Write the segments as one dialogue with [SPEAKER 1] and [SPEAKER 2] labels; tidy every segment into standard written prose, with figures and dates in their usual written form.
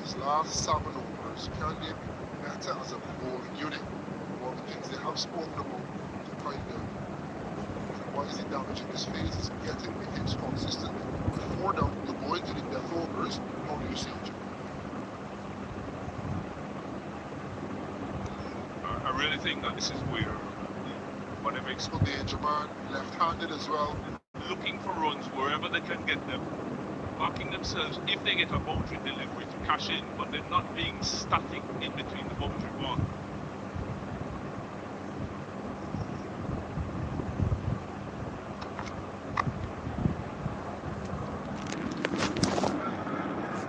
[SPEAKER 1] His last 7 overs, can they be better as a bowling unit? One of the things they have spoken about to kind of, why is he damaging his phase, is getting the hits consistently. With 4 down, you go into the death overs, how do you see it?
[SPEAKER 2] I really think that this is where whatever
[SPEAKER 1] Expo danger man, left-handed as well.
[SPEAKER 2] Looking for runs wherever they can get them, marking themselves if they get a boundary delivery to cash in, but they're not being static in between the boundary one.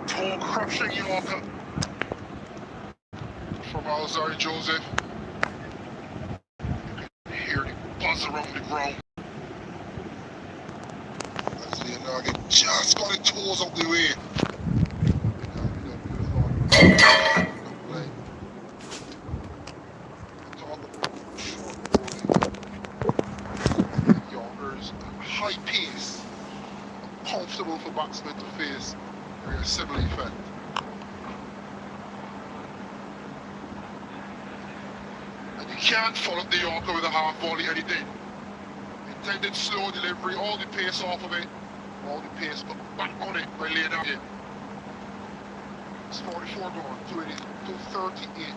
[SPEAKER 1] Toe crushing Yorker from Alzari Joseph. You can hear the buzz around the ground. As Liyanage just got his toes out the way. Yorkers, high pace, comfortable for batsmen to face. Very similar effect. And you can't follow the Yorker with a half volley any day. Intended slow delivery, all the pace off of it, all the pace put back on it by Liyanage. It's 44 gone, 238 to go.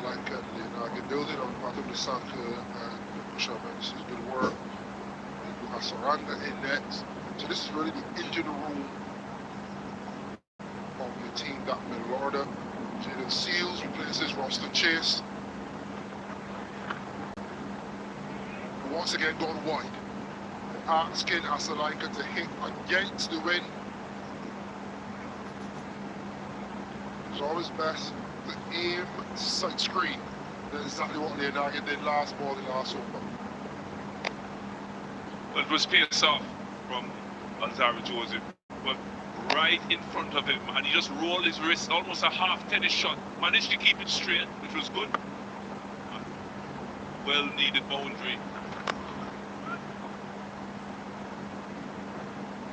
[SPEAKER 1] Lanka and Liyanage building on Patum de Sanka and Push-up, and this is good work. We have Saranga in net. So this is really the engine room of the team that middle order. Jaden Seals replaces Roston Chase. And once again gone wide. Asking Asalanka to hit against the wind. It's always best to aim side screen. That's exactly what Liyanage did last ball, the last over.
[SPEAKER 2] Well, it was pace off from Alzari Joseph, but right in front of him, and he just rolled his wrist, almost a half tennis shot. Managed to keep it straight, which was good. Well needed boundary.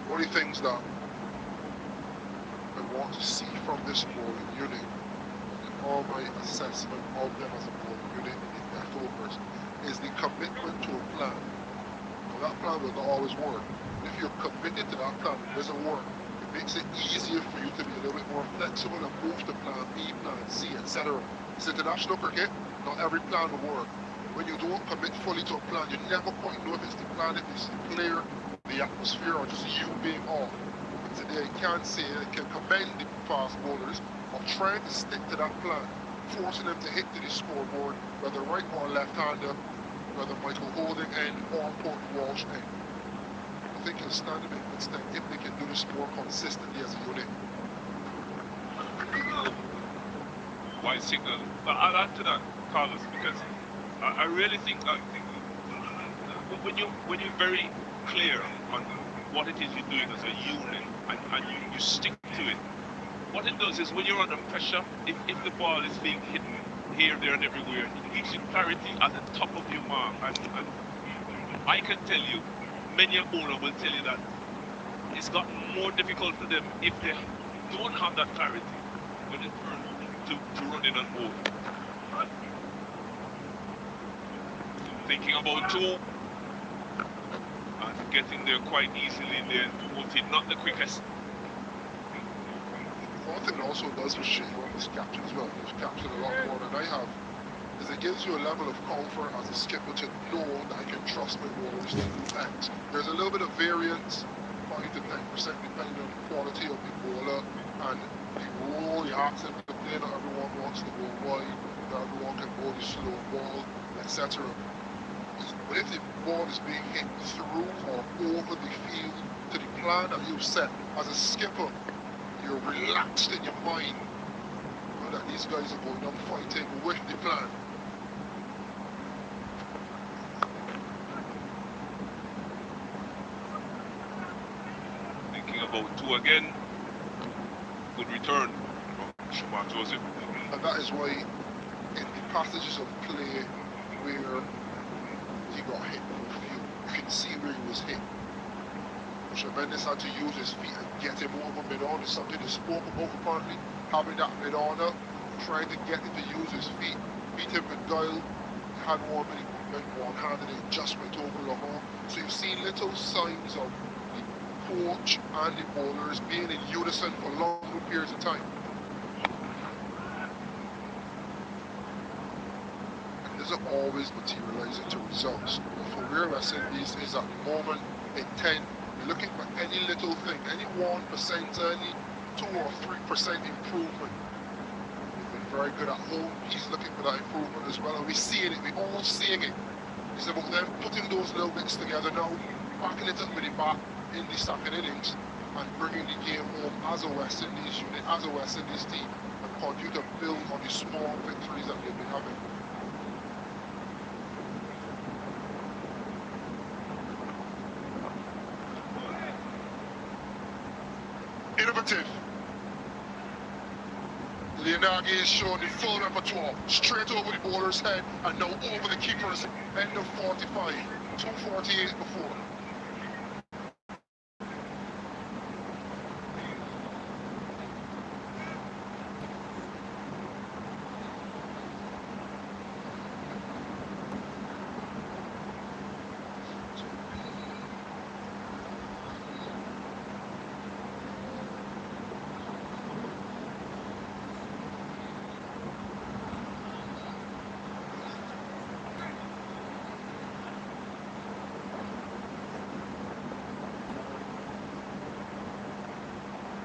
[SPEAKER 1] One of the things that I want to see from this bowling unit, and all my assessment of them as a bowling unit in their overs, is the commitment to a plan. Now, that plan will not always work. If you're committed to that plan, it doesn't work. It makes it easier for you to be a little bit more flexible and move to plan B, plan C, etc. It's international cricket, not every plan will work. When you don't commit fully to a plan, you never quite know if it's the plan, if it's the player, the atmosphere, or just you being off. But today I can say I can commend the fast bowlers of trying to stick to that plan, forcing them to hit to the scoreboard, whether right or left-hander, whether Michael Holding end or Port Walsh end. I think he'll stand a bit good step if they can do this more consistently as a unit.
[SPEAKER 2] Wide signal. But I'll add to that, Carlos, because I really think that when you're very clear on what it is you're doing as a unit and you stick to it, what it does is when you're under pressure, if the ball is being hidden here, there and everywhere, it gives you clarity at the top of your mark. And I can tell you, many a owner will tell you that it's gotten more difficult for them if they don't have that clarity when it turns to run in and hold. Thinking about two and getting there quite easily there, not the quickest.
[SPEAKER 1] One thing it also does for Shane on this captain as well, he's captured a lot more than I have, is it gives you a level of comfort as a skipper to know that I can trust my bowlers to do X. There's a little bit of variance, 5 to 10% depending on the quality of the bowler and the role you ask them to play. Not everyone wants to go wide, not everyone can bowl the slow ball, etc. But if the ball is being hit through or over the field to the plan that you've set as a skipper, you're relaxed in your mind, you know, that these guys are going on fighting with the plan.
[SPEAKER 2] Thinking about two again. Good return from Schumann Joseph.
[SPEAKER 1] And that is why in the passages of play where he got hit on the field, you can see where he was hit. Tremendous had to use his feet and get him over mid-on. It's something they spoke about apparently, having that mid-oner, trying to get him to use his feet, beat him with guile. He had one when he went one-handed and it just went over the hole. So you've seen little signs of the coach and the bowlers being in unison for longer periods of time. And it doesn't always materialize into results. But for where West Indies is at the moment in 10, we're looking for any little thing, any 1%, any 2 or 3% improvement. We've been very good at home. He's looking for that improvement as well, and we're seeing it. We're all seeing it. It's about them putting those little bits together now, backing it up with the bat in the second innings, and bringing the game home as a West Indies unit, as a West Indies team, and continue to build on the small victories that they've been having. Innovative. Liyanage is showing the full repertoire, straight over the bowler's head and now over the keeper's end of 45, 2:48 before.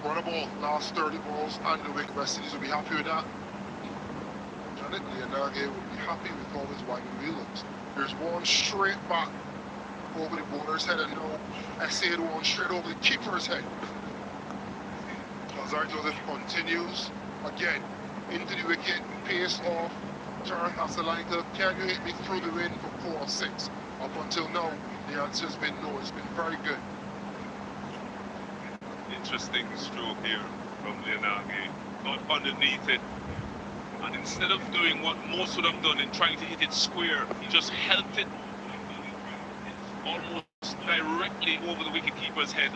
[SPEAKER 1] Run a ball, last 30 balls, and the wicket. West Indies will be happy with that. Janet Liyanage will be happy with all his wagon wheelings. There's one straight back over the bowler's head, and now essayed one straight over the keeper's head. Lazar Joseph continues again into the wicket, pace off. Turn as Lanka, can you hit me through the wind for 4 or 6? Up until now, the answer has been no. It's been very good.
[SPEAKER 2] Interesting stroke here from Liyanage, not underneath it, and instead of doing what most would have done in trying to hit it square, he just helped it almost directly over the wicketkeeper's head.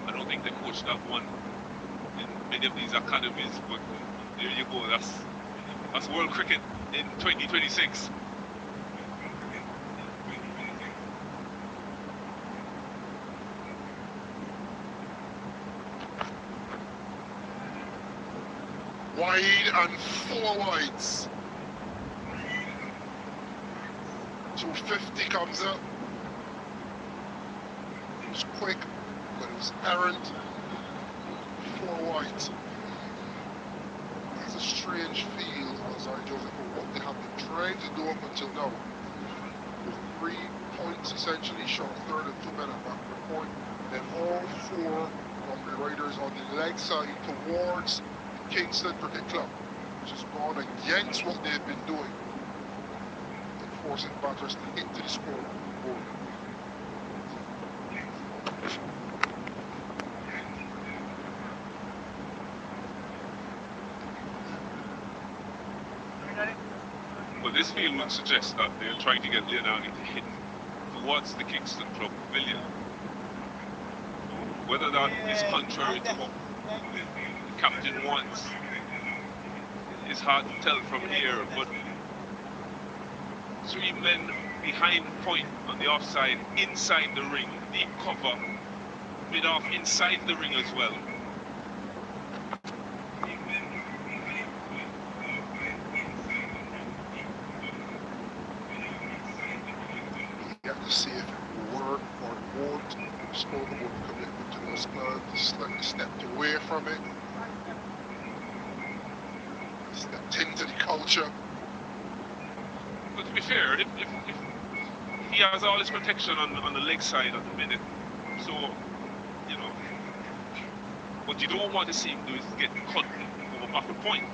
[SPEAKER 2] I don't think they coached that one in many of these academies, but there you go, that's world cricket in 2026.
[SPEAKER 1] Wide and 4 wides. 250 comes up. It was quick, but it was errant. 4 wides. That's a strange feel, Lazar Joseph, for what they have been trying to do up until now. With 3 points essentially short, third and 2 men at backward point. Then all 4 of the riders on the leg side towards Kingston Cricket Club, which has gone against what they've been doing, forcing batters to hit to the scoreboard.
[SPEAKER 2] Well, this field would suggest that they're trying to get Liyanage to hit towards the Kingston Club pavilion. Whether that is contrary to what the captain wants is hard to tell from here, but 3 men behind point on the offside, inside the ring, deep cover, mid-off inside the ring as well.
[SPEAKER 1] You have to see if it will work or it won't. Spoke about the commitment to those plans, slightly stepped away from it. Stepped into the culture.
[SPEAKER 2] But to be fair, if he has all his protection on the leg side at the minute, So, you know, what you don't want to see him do is get cut over back a point.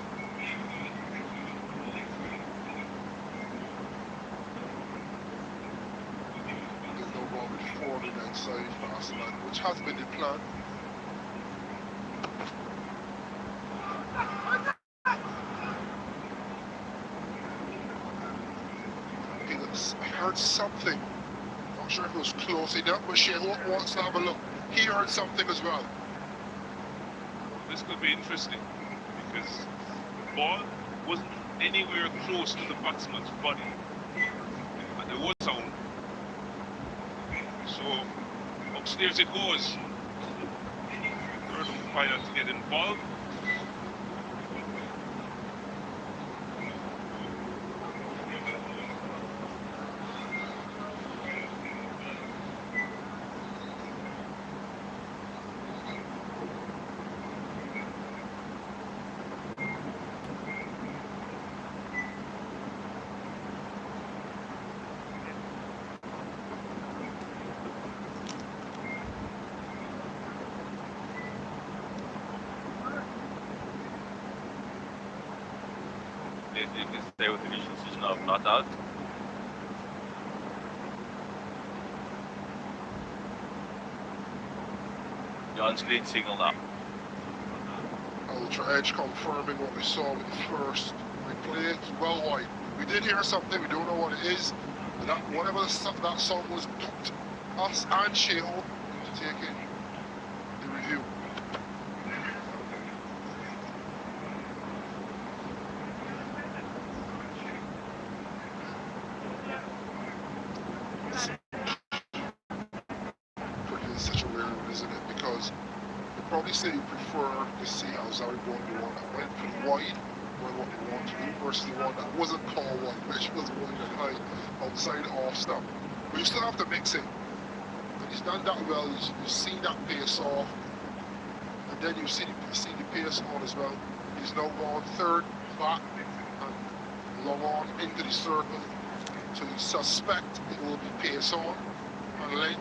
[SPEAKER 1] There's no ball with 49 side past the line, which has been the plan. I heard something. Not sure if it was close enough, but Sheila wants to have a look. He heard something as well.
[SPEAKER 2] This could be interesting because the ball wasn't anywhere close to the batsman's body, but there was sound. So upstairs it goes. Third umpire to get involved.
[SPEAKER 3] They can stay with the initial decision of not out. John's green signal now.
[SPEAKER 1] Ultra Edge confirming what we saw with the first replay. It's well wide. We did hear something, we don't know what it is. But that, whatever that song was, duped us and Sheila into taking the review. Cricket is such a weird one, isn't it? Because they probably say you prefer to see how Zarri won the one that went for the wide, or what they want to do, versus the one that wasn't called wide, which was wide and high outside the off stump. But you still have to mix it. And he's done that well. You've seen that pace off, and then you see the pace on as well. He's now gone third back and long on into the circle. So you suspect it will be pace on and length.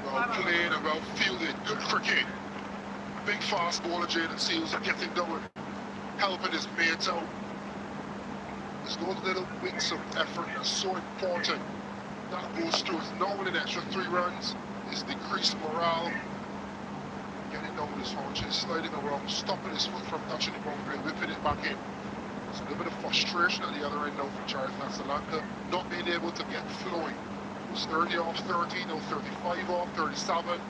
[SPEAKER 1] Well played and well fielded. Good cricket. Big fast bowler Jaden Seals getting going, helping his mates out. There's those little bits of effort that's so important. That goes through. It's now with an extra 3 runs. It's decreased morale. Getting down with his haunches, sliding around, stopping his foot from touching the boundary, whipping it back in. There's a little bit of frustration at the other end now for Charles Lanka, not being able to get flowing. It was 30 off 30, now 35 off 37.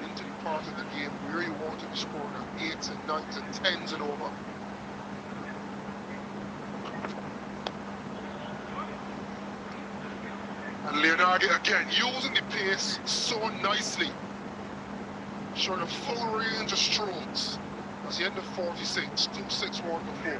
[SPEAKER 1] Into the part of the game where you want to be scoring at 8s and 9s and 10s and over. And Liyanage again using the pace so nicely, showing a full range of strokes. That's the end of 46, 261 to 4.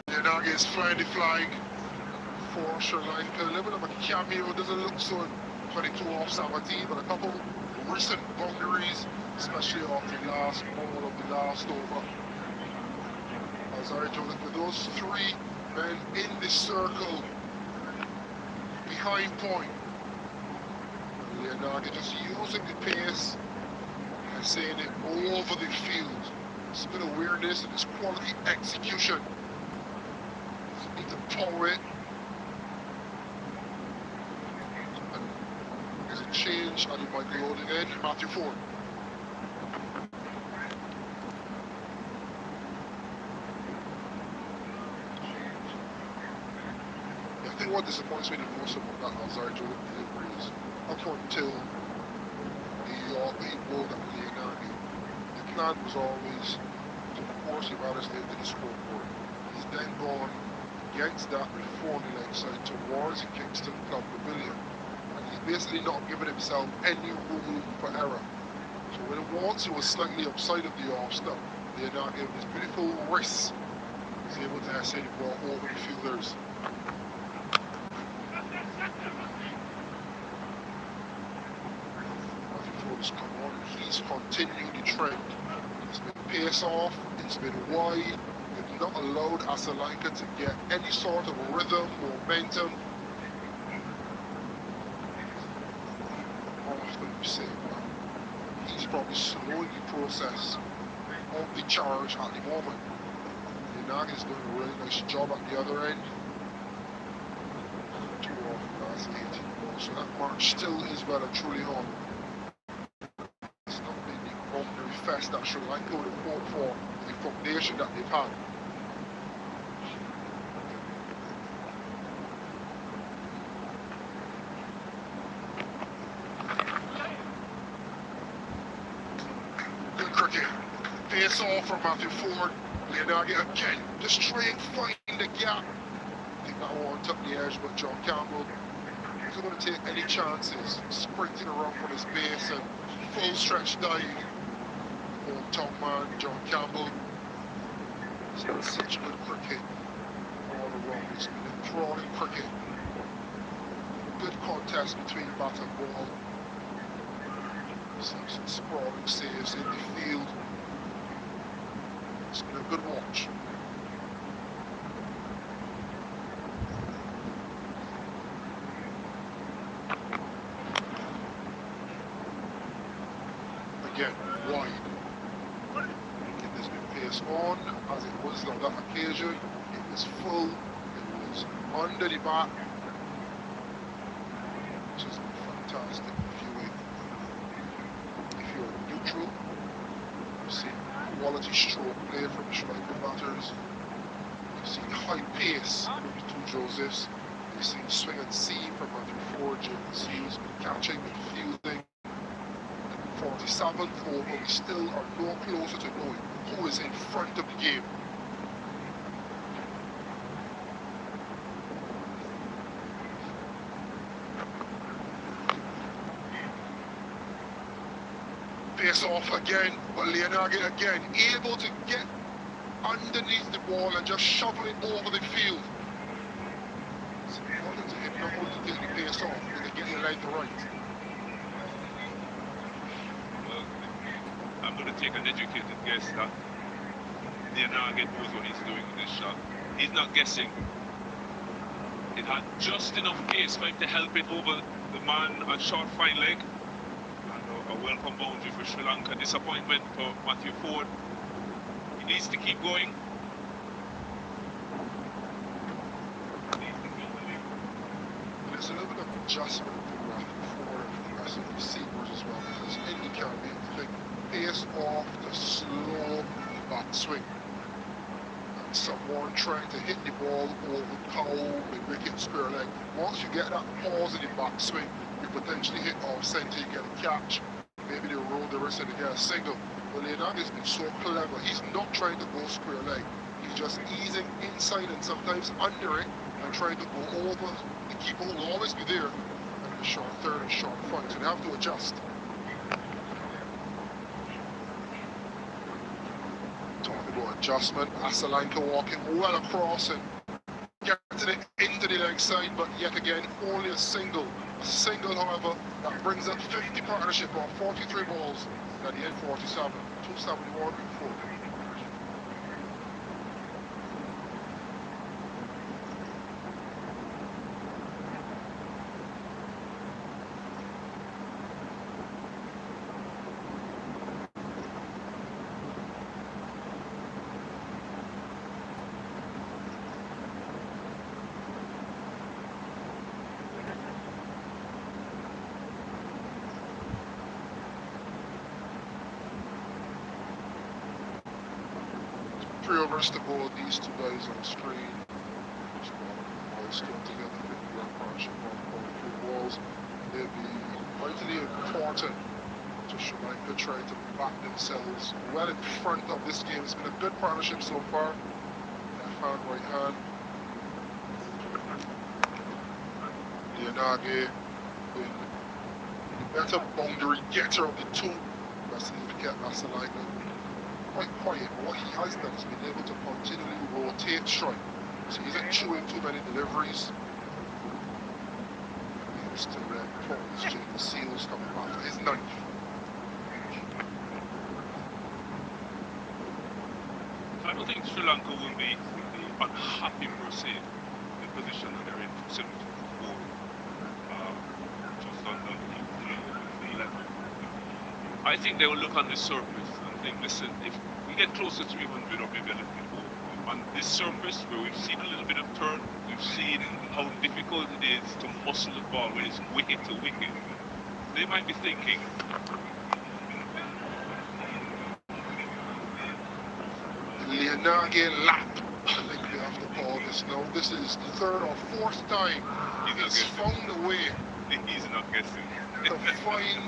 [SPEAKER 1] Liyanage is flying the flag for Sri Lanka. A little bit of a cameo, doesn't look so 22 off 17, but a couple recent boundaries, especially off the last ball of the last over. As I told you, those 3 men in the circle behind point. Liyanage just using the pace and saying it all over the field. It's a bit of weirdness and it's quality execution. Need to power it. And there's a change and he might be loading in. Matthew Ford. Yeah, think what disappoints me the most about that Alzardo delivery is up until the goal that Liyanage, the plan was always to force Liyanage into the scoreboard. He's then gone against that reform the leg side towards the Kingston Club Pavilion, and he's basically not given himself any room for error. So when once he was slightly outside of the off stump, Liyanage with his beautiful wrists was able to essay the ball over the fielders. Has come on, he's continued the trend. It's been pace off, it's been wide, it's not allowed Lanka to get any sort of rhythm, momentum. Often you say, well, he's probably slowing the process of the charge at the moment. Liyanage is doing a really nice job at the other end. 2 off the last 18 balls, so that march still is well and truly on. Fest that Sri Lanka would have fought for, the foundation that they've had. Good cricket. Face off from Matthew Ford. Liyanage again, just try and find the gap. I think that one took the edge, but John Campbell isn't going to take any chances. Sprinting around from his base and full stretch dive. Top man, John Campbell. It's been such good cricket all around. It's been a enthralling cricket. Good contest between bat and ball. Some sprawling saves in the field. It's been a good watch. Again, wide. On as it was on that occasion, it was full, it was under the bat, which has been fantastic. If you're neutral, you see quality stroke play from the Sri Lankan batters, you see high pace from the two Josephs, you see swing and see from Matthew Ford, James Seals, catching and fielding. 47th over, we still are no closer to knowing who is in front of the game. Face off again, but Liyanage again able to get underneath the ball and just shovel it over the field. It's important to hit not only to take the pace off, but to get your leg right.
[SPEAKER 2] I'm going to take an educated guess that Liyanage knows what he's doing in this shot. He's not guessing. It had just enough pace for him to help it over the man on short fine leg. And a welcome boundary for Sri Lanka. Disappointment for Matthew Ford. He needs to keep going.
[SPEAKER 1] There's a little bit of adjustment for Matthew Ford and the rest of the receivers as well, because in the Caribbean, I think pace off the slow back swing. And someone trying to hit the ball over cowl with wicket square leg. Once you get that pause in the back swing, you potentially hit off centre, you get a catch. Maybe they roll the wrist and they get a single. But Liyanage has been so clever. He's not trying to go square leg. He's just easing inside and sometimes under it and trying to go over. The keeper will always be there. And the short third and short front, so they have to adjust. Adjustment, Lanka walking well across and getting it into the leg side, but yet again only a single. A single, however, that brings up 50 partnership on 43 balls at the end 47, 271 before. Three overs to bowl these two guys on the screen. stone together, 50-yard partnership on through walls. They'll be vitally important to Sri Lanka trying to back themselves well in front of this game. It's been a good partnership so far. Left hand, right hand. Liyanage, the better boundary getter of the two. That's significant. That's like quite quiet. But what he has done is been able to continually rotate strike. So he isn't chewing too many deliveries. He's still there. The Seals coming back for his ninth.
[SPEAKER 2] I don't think Sri Lanka will be unhappy per se in the position that they're in, 74, just under the 11. I think they will look on the surface and think, listen, if we get close to 300 or maybe a little bit more, on this surface where we've seen a little bit of turn, we've seen how difficult it is to muscle the ball when it's wicket to wicket. They might be thinking,
[SPEAKER 1] Liyanage lap. I think we have to call this now. This is the third or fourth time he's found a way
[SPEAKER 2] he's not guessing.
[SPEAKER 1] to find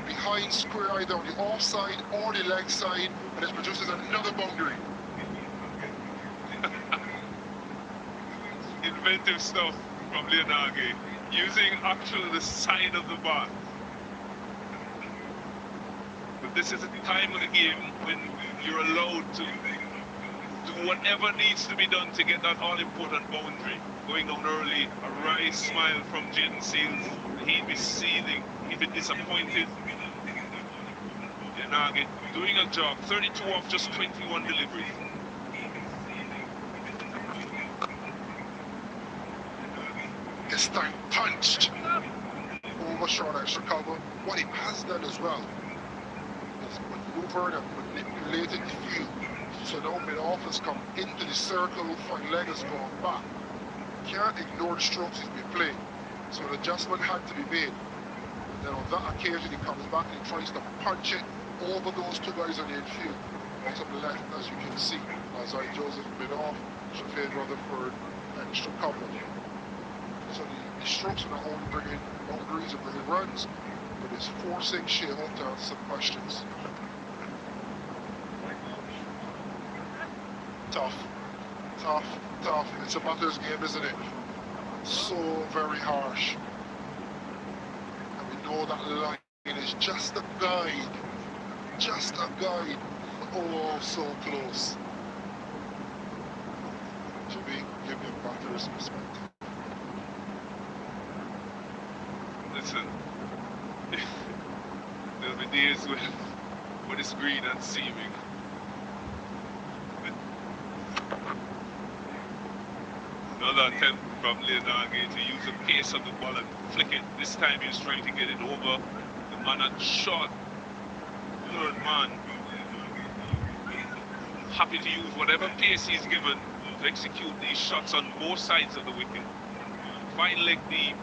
[SPEAKER 1] behind square either on the offside or the leg side, and it produces another boundary.
[SPEAKER 2] Inventive stuff from Liyanage, using actually the side of the bat. But this is a time of the game when you're allowed to do whatever needs to be done to get that all-important boundary. Going down early, a wry smile from Jaden Seals. He'd be seething, he'd be disappointed. Liyanage doing a job, 32 off just 21 deliveries.
[SPEAKER 1] This time punched over short extra cover. What he has done as well is maneuvered and manipulated the field. So now mid-off has come into the circle, front leg has gone back. Can't ignore the strokes he's been playing. So an adjustment had to be made. And then on that occasion he comes back and he tries to punch it over those two guys on the infield. Bottom left, as you can see. Azai Joseph mid-off, Shafid Rutherford extra cover. So the strokes are not only bringing boundaries and bringing runs, but it's forcing Shea to answer some questions. Tough, tough, tough. It's a batter's game, isn't it? So very harsh. And we know that line is just a guide. Just a guide. Oh, so close. Jimmy, give him batter's respect.
[SPEAKER 2] Listen, there'll be days when it's green and seeming. Another attempt from Liyanage to use the pace of the ball and flick it. This time he's trying to get it over the man at short. Third man happy to use whatever pace he's given to execute these shots on both sides of the wicket. Finally, the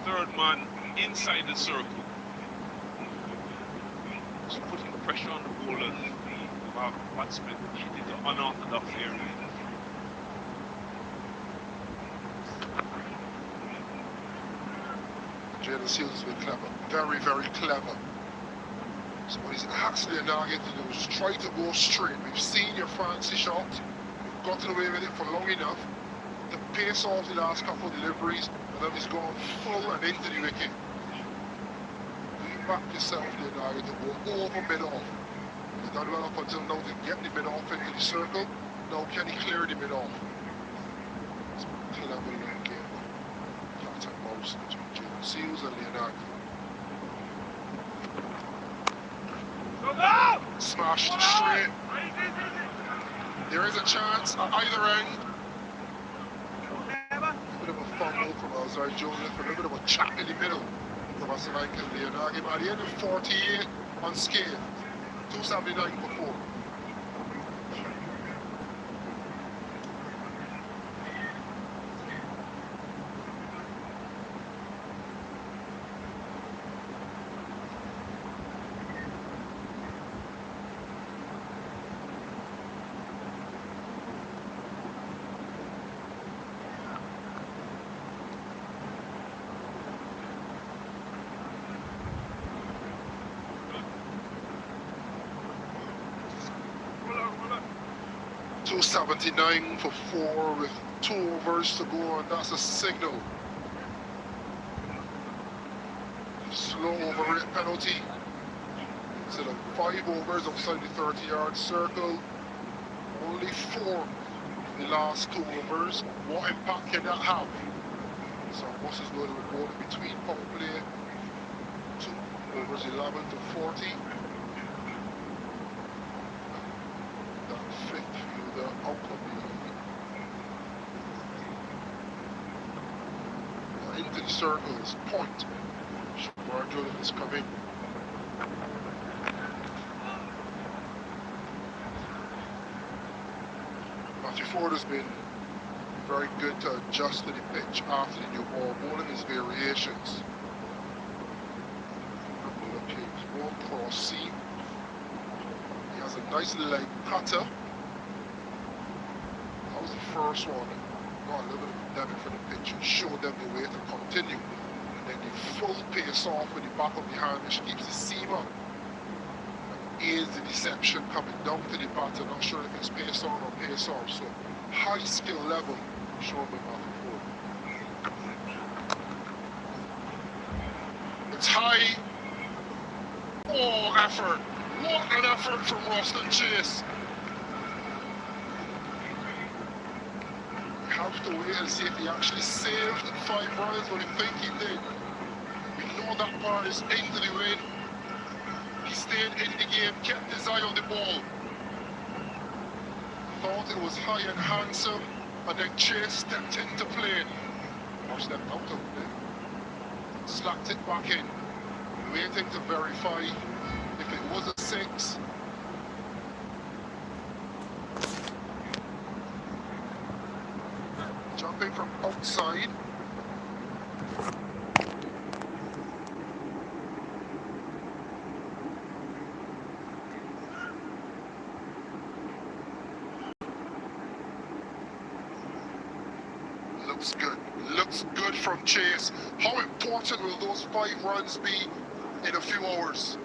[SPEAKER 2] third man inside the circle. Just putting pressure on the bowlers. Our batsmen hit it to unorthodox areas.
[SPEAKER 1] Jaden Seals has been clever. Very, very clever. So what he's asked Liyanage to do is try to go straight. We've seen your fancy shot. You've gotten away with it for long enough. The pace off the last couple of deliveries, and then he's gone full and into the wicket. You back yourself, Liyanage, to go over mid-off. He's done well up until now to get the mid-off into the circle. Now can he clear the mid-off? It's clever long game. Cat and mouse between Jaden Seals and Liyanage. Smashed straight. There is a chance at either end. A bit of a fumble from Azai Joseph, a little bit of a chap in the middle from Asalanka and Liyanage. At the end of 48 unscathed, 279 for 4. 279 for 4 with 2 overs to go, and that's a signal. Slow over rate penalty. Instead of 5 overs outside the 30-yard circle, only 4 in the last 2 overs. What impact can that have? So Moss is going to go in between power play, 2 overs 11 to 40. That fifth fielder out of the into the circles, point. Shamar Jordan is coming. Matthew Ford has been very good to adjust to the pitch after the new ball, bowling his variations. Look, he's one cross seam. He has a nice leg cutter. That was the first one. Got a little bit of debit for the pitch and showed them the way to continue. And then the full pace off with the back of the hand, which keeps the seam up. Is the deception coming down to the batter? Not sure if it's pace on or pace off. So high skill level shown by Matthew Ford. It's high. Oh, effort! What an effort from Roston Chase! We have to wait and see if he actually saved 5 runs, but I think he did. We know that bar is into the wind. He stayed in the game, kept his eye on the ball. Thought it was high and handsome, and then Chase stepped into play. Or stepped out of play. Slapped it back in. Waiting to verify if it was a 6. Jumping from outside. Looks good. Looks good from Chase. How important will those 5 runs be in a few hours?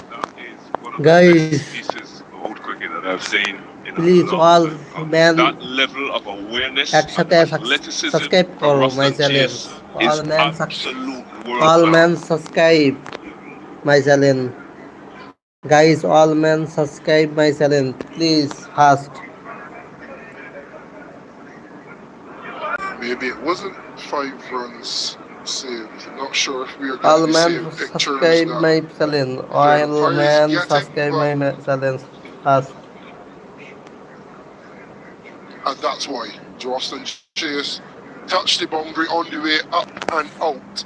[SPEAKER 2] That is one of the
[SPEAKER 4] Guys,
[SPEAKER 2] best pieces of old cricket that I've seen in a
[SPEAKER 4] please
[SPEAKER 2] long
[SPEAKER 4] all
[SPEAKER 2] time.
[SPEAKER 4] men
[SPEAKER 2] That level of awareness
[SPEAKER 4] accept
[SPEAKER 2] and
[SPEAKER 4] as
[SPEAKER 2] athleticism
[SPEAKER 4] subscribe
[SPEAKER 2] from
[SPEAKER 4] for my
[SPEAKER 2] Roston
[SPEAKER 4] channel.
[SPEAKER 2] Chase
[SPEAKER 4] All
[SPEAKER 2] is
[SPEAKER 4] men
[SPEAKER 2] absolute world
[SPEAKER 4] all
[SPEAKER 2] class.
[SPEAKER 4] men subscribe my channel. Guys, all men subscribe my channel. Please fast.
[SPEAKER 1] Maybe it wasn't 5 runs saved. I'm not sure if we are
[SPEAKER 4] All
[SPEAKER 1] getting the
[SPEAKER 4] men
[SPEAKER 1] same pictures
[SPEAKER 4] subscribe
[SPEAKER 1] that
[SPEAKER 4] my channel.
[SPEAKER 1] the
[SPEAKER 4] All
[SPEAKER 1] umpire is
[SPEAKER 4] men
[SPEAKER 1] getting,
[SPEAKER 4] subscribe
[SPEAKER 1] but
[SPEAKER 4] my channel fast.
[SPEAKER 1] and that's why Roston Chase touched the boundary on the way up and out.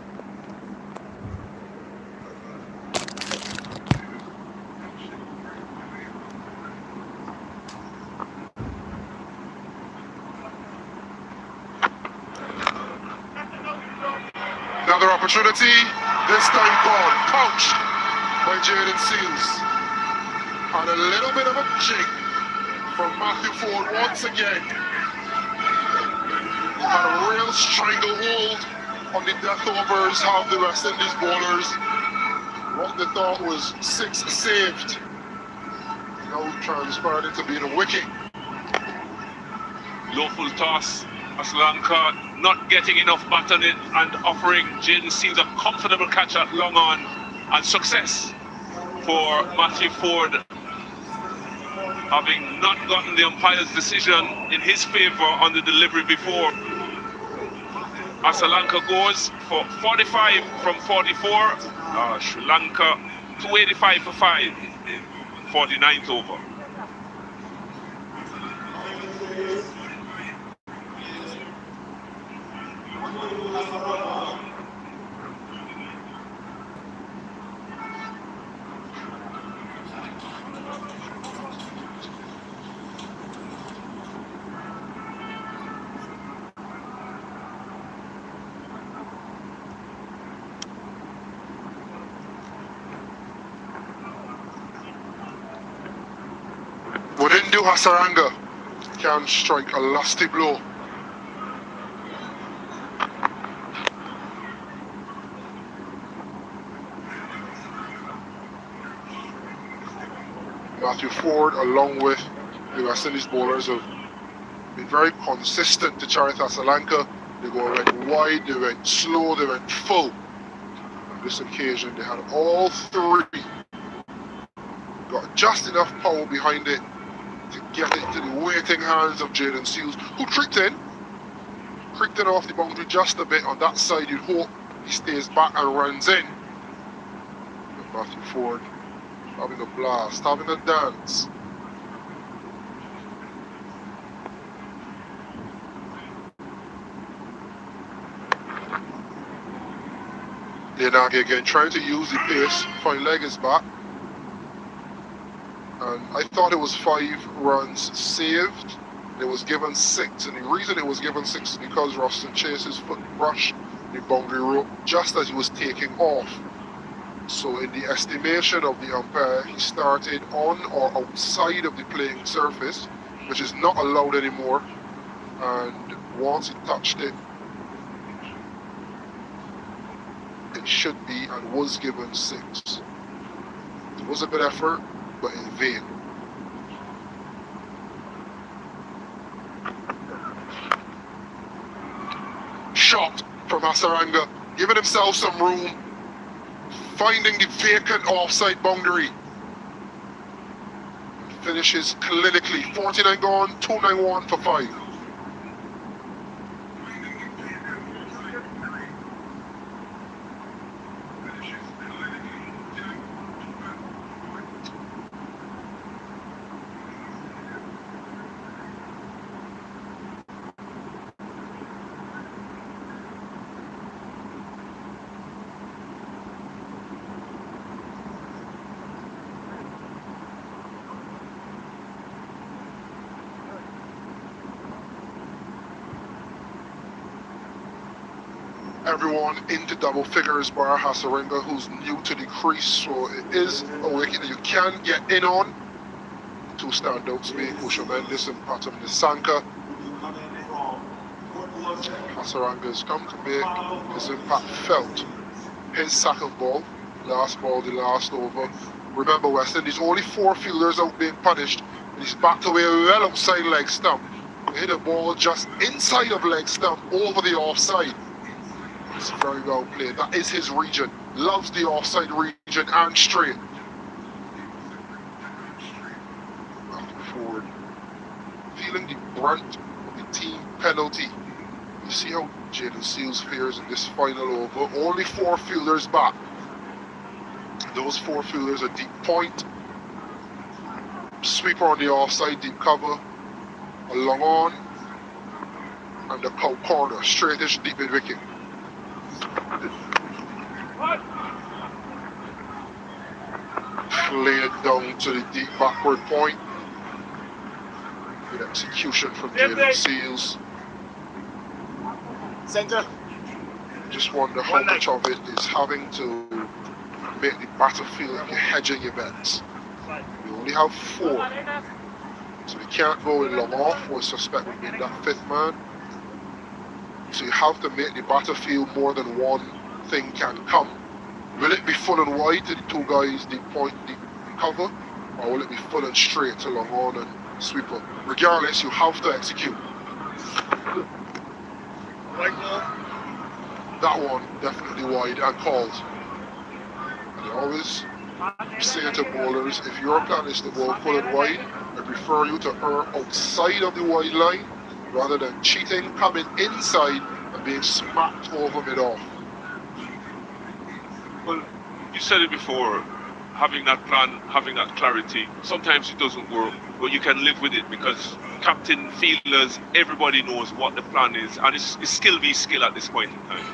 [SPEAKER 1] Another opportunity, this time gone, pouched by Jaden Seals. And a little bit of a jig from Matthew Ford once again. Had a real stranglehold on the death overs of the West Indies bowlers. What they thought was 6 saved. Now transpired into being a wicket.
[SPEAKER 2] Low full toss. Lanka not getting enough baton in and offering Jaden Seals a comfortable catch at long on, and success for Matthew Ford, having not gotten the umpire's decision in his favour on the delivery before. Lanka goes for 45 from 44. Sri Lanka 285 for 5. 49th over.
[SPEAKER 1] Wouldn't do Hasaranga can strike a lusty blow. Matthew Ford, along with the West Indies bowlers, have been very consistent to Charithas Lanka. They went wide, they went slow, they went full. On this occasion, they had all three. Got just enough power behind it to get it to the waiting hands of Jaden Seals, who cricked in off the boundary just a bit on that side. You'd hope he stays back and runs in. But Matthew Ford having a blast, having a dance. Liyanage again trying to use the pace. Fine leg is back. And I thought it was 5 runs saved. It was given 6, and the reason it was given 6 is because Ruston Chase's foot brushed the boundary rope just as he was taking off. So in the estimation of the umpire, he started on or outside of the playing surface, which is not allowed anymore. And once he touched it, it should be and was given 6. It was a good effort, but in vain. Shot from Hasaranga, giving himself some room, finding the vacant offside boundary. Finishes clinically, 49 gone, 291 for 5. Everyone into double figures bar Hasaranga, who's new to the crease, so it is a wicket that you can get in on. 2 standouts being Usha Mendes and Pratham Nissanka. Hasaranga has come to make his impact felt. His second ball, last ball, the last over. Remember, West Indies only 4 fielders out being punished, and he's backed away well outside leg stump. He hit a ball just inside of leg stump over the offside. It's very well played. That is his region. Loves the offside region and straight. Forward. Feeling the brunt of the team penalty. You see how Jaden Seals fares in this final over. Only 4 fielders back. Those 4 fielders are deep point. Sweeper on the offside, deep cover. A long on. And the cow corner. Straightish, deep mid wicket. Laid down to the deep backward point. Good execution from Jaden Seals.
[SPEAKER 5] Center.
[SPEAKER 1] Just wonder how much of it is having to make the battlefield if you're hedging your bets. You only have 4. So you can't go in long off or suspect would be that 5th man. So you have to make the battlefield more than one thing can come. Will it be full and wide to the 2 guys, deep point, deep cover? Or will it be full and straight to long on and sweeper? Regardless, you have to execute. That one definitely wide and called. And I always say to bowlers, if your plan is to bowl full and wide, I prefer you to err outside of the wide line rather than cheating, coming inside and being smacked over mid-off.
[SPEAKER 2] Well, you said it before, having that plan, having that clarity, sometimes it doesn't work, but you can live with it because captain, fielders, everybody knows what the plan is, and it's skill v skill at this point in time.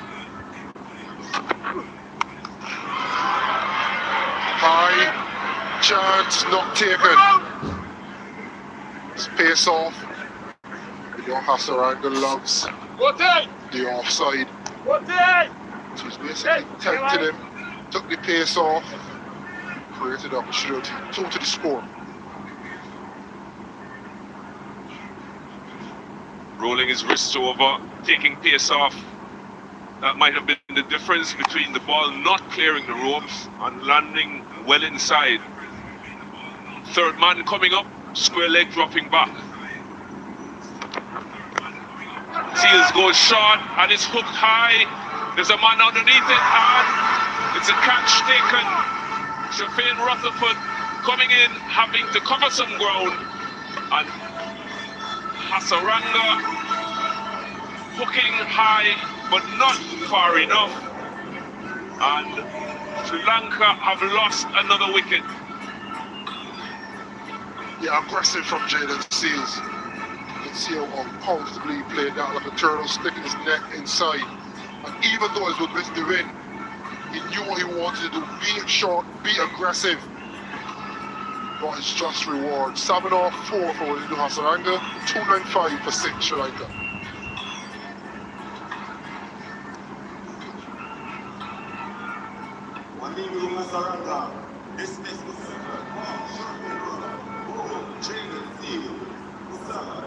[SPEAKER 1] High chance, not taken. It's pace off. You know Hasaranga loves the offside. So he's basically tempted him, took the pace off, created opportunity, 2 to the score.
[SPEAKER 2] Rolling his wrists over, taking pace off. That might have been the difference between the ball not clearing the ropes and landing well inside. Third man coming up, square leg dropping back. Seals goes short and it's hooked high. There's a man underneath it and it's a catch taken. Shafane Rutherford coming in, having to cover some ground, and Hasaranga hooking high but not far enough, and Sri Lanka have lost another wicket.
[SPEAKER 1] Yeah, aggressive from Jaden Seals. You can see how uncomfortably he played that, like a turtle sticking his neck inside. And even though it was the win, he knew what he wanted to do. Be short, be aggressive. Got his just reward. 7 off 4 for Walindu Hasaranga, 295 for 6 Sri Lanka.
[SPEAKER 5] Walindu Hasaranga, dismissed the second. Jaden Seals, 7.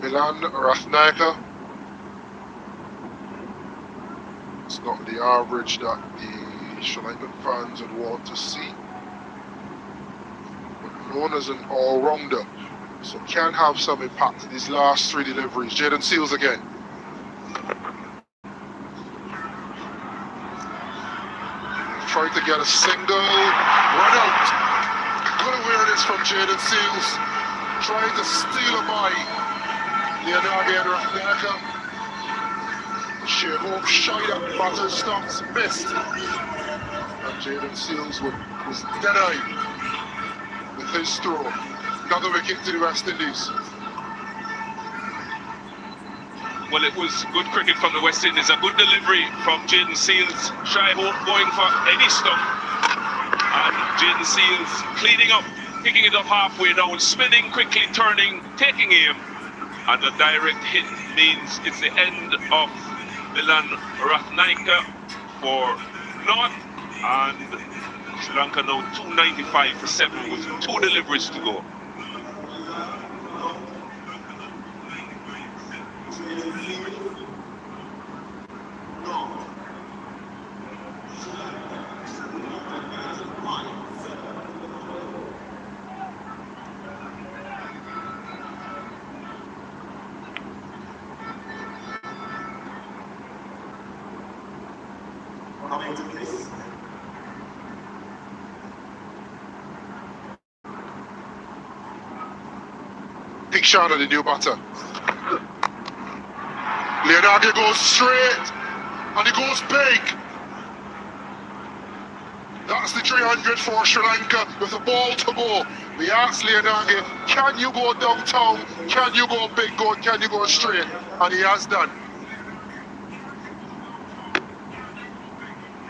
[SPEAKER 1] Milan Rathnayaka. It's not the average that the Sri Lankan fans would want to see, but known as an all-rounder, so can have some impact in these last 3 deliveries. Jaden Seals again. Trying to get a single, run out. Good awareness from Jaden Seals. Trying to steal a by Liyanage and Rathnayaka. Sheer hope, shied up, batter stops, missed. And Jaden Seals was dead-eyed with his throw. Another wicket to the West Indies.
[SPEAKER 2] Well, it was good cricket from the West Indies. A good delivery from Jaden Seals. Shy Hope going for any stump. And Jaden Seals cleaning up, picking it up halfway down, spinning, quickly turning, taking aim. And the direct hit means it's the end of Milan Rathnayaka for North. And Sri Lanka now 295 for 7 with 2 deliveries to go.
[SPEAKER 1] Big shot at the new batter. Liyanage goes straight and he goes big. That's the 300 for Sri Lanka with the ball to bowl. We asked Liyanage, can you go downtown? Can you go big? Can you go straight? And he has done.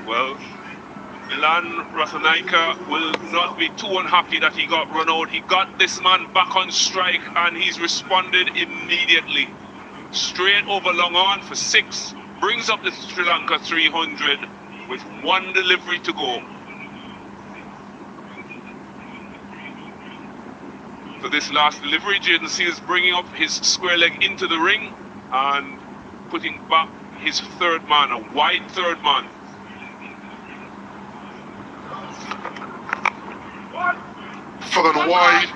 [SPEAKER 2] Well, Milan Rathnayaka will not be too unhappy that he got run out. He got this man back on strike and he's responded immediately. Straight over long on for 6, brings up the Sri Lanka 300 with 1 delivery to go. For this last delivery, Jaden Seals bringing up his square leg into the ring and putting back his third man, a wide third man.
[SPEAKER 1] Further wide.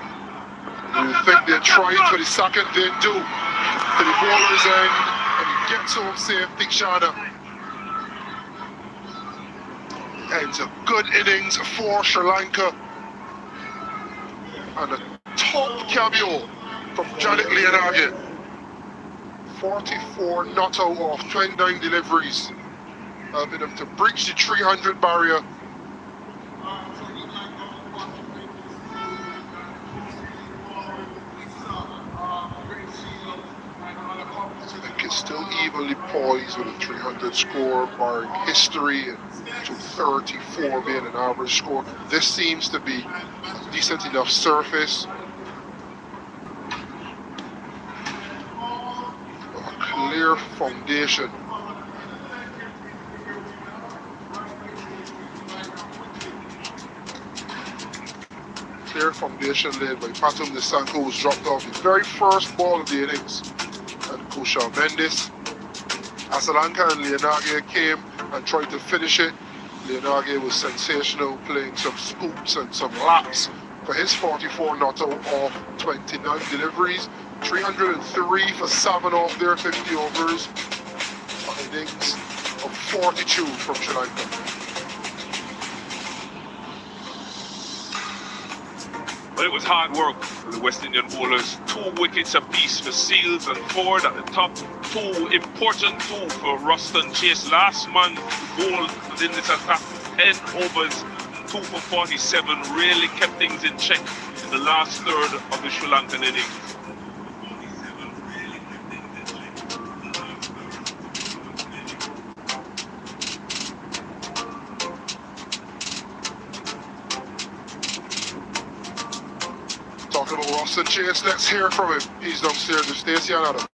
[SPEAKER 1] You think they tried for the second, they do. To the bowler's end, and he gets home safe, Dikshana. And it's a good innings for Sri Lanka. And a top cameo from Janet Liyanage. 44 not out of 29 deliveries. Helping them to breach the 300 barrier. Still evenly poised with a 300 score, barring history, and 234 being an average score. This seems to be a decent enough surface. A clear foundation. foundation laid by Patum Nisanko was dropped off the very first ball of the innings. And Kusha Mendes, Lanka and Liyanage came and tried to finish it. Liyanage was sensational, playing some scoops and some laps for his 44 not out off 29 deliveries. 303 for 7 off their 50 overs. Innings of 42 from Sri Lanka.
[SPEAKER 2] But it was hard work for the West Indian bowlers. 2 wickets apiece for Seals and Ford at the top. 2 important 2 for Ruston Chase. Last man bowled in this attack 10 overs, 2 for 47. Really kept things in check in the last third of the Sri Lankan innings.
[SPEAKER 1] Talking about Ruston Chase, let's hear from him. He's downstairs with Stacey and Adams.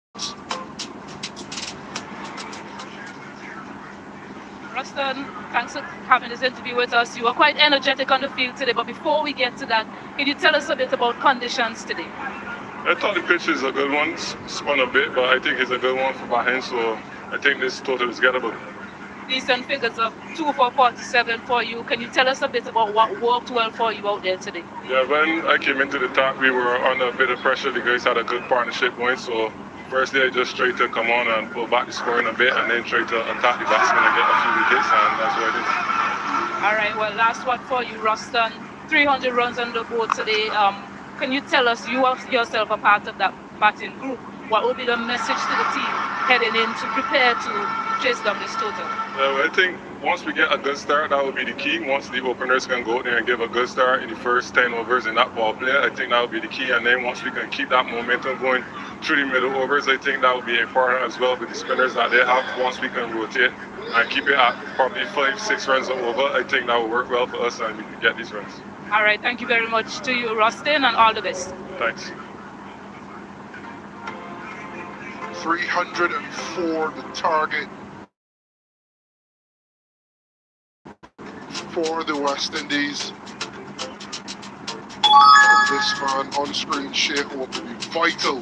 [SPEAKER 6] Ruston, thanks for having this interview with us. You were quite energetic on the field today, but before we get to that, can you tell us a bit about conditions today?
[SPEAKER 7] I thought the pitch is a good one, spun a bit, but I think it's a good one for batting, so I think this total is gettable.
[SPEAKER 6] Decent figures of 2 for 47 for you. Can you tell us a bit about what worked well for you out there today?
[SPEAKER 7] Yeah, when I came into the top, we were under a bit of pressure. The guys had a good partnership going, so firstly I just tried to come on and pull back the scoring a bit and then try to attack the batsman and get a few wickets, and that's what I did.
[SPEAKER 6] All right, well, last one for you, Ruston. 300 runs on the board today. Can you tell us, you yourself are part of that batting group, what will be the message to the team heading in to prepare to chase down this total?
[SPEAKER 7] I think once we get a good start, that will be the key. Once the openers can go out there and give a good start in the first 10 overs in that ball play, I think that will be the key. And then once we can keep that momentum going through the middle overs, I think that will be important as well with the spinners that they have. Once we can rotate and keep it at probably 5-6 runs over, I think that will work well for us and we can get these runs.
[SPEAKER 6] All right, thank you very much to you, Ruston, and all the best.
[SPEAKER 7] Thanks.
[SPEAKER 1] 304 the target for the West Indies. This man on screen, Shea Hope, will be vital.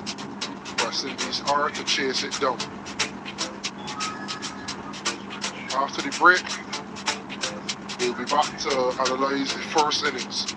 [SPEAKER 1] West Indies are to chase it down. After the break, we'll be back to analyse the first innings.